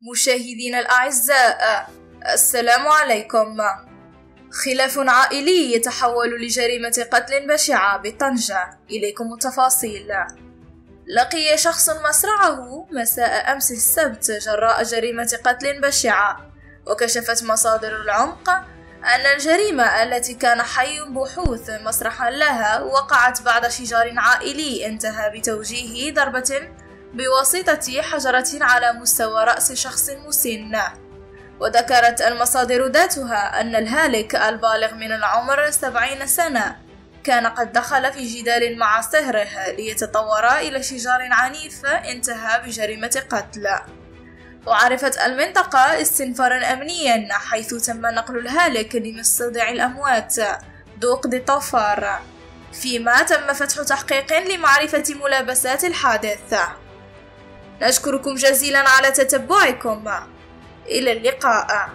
مشاهدينا الأعزاء، السلام عليكم. خلاف عائلي يتحول لجريمة قتل بشعة بطنجة. إليكم التفاصيل. لقي شخص مصرعه مساء أمس السبت جراء جريمة قتل بشعة، وكشفت مصادر العمق أن الجريمة التي كان حي بحوث مسرحا لها وقعت بعد شجار عائلي انتهى بتوجيه ضربة بواسطة حجرة على مستوى رأس شخص مسن. وذكرت المصادر ذاتها أن الهالك البالغ من العمر 70 سنة كان قد دخل في جدال مع صهره ليتطور إلى شجار عنيف انتهى بجريمة قتل. وعرفت المنطقة استنفارا أمنيا حيث تم نقل الهالك لمستودع الأموات دوق دي طوفار، فيما تم فتح تحقيق لمعرفة ملابسات الحادث. نشكركم جزيلا على تتبعكم. إلى اللقاء.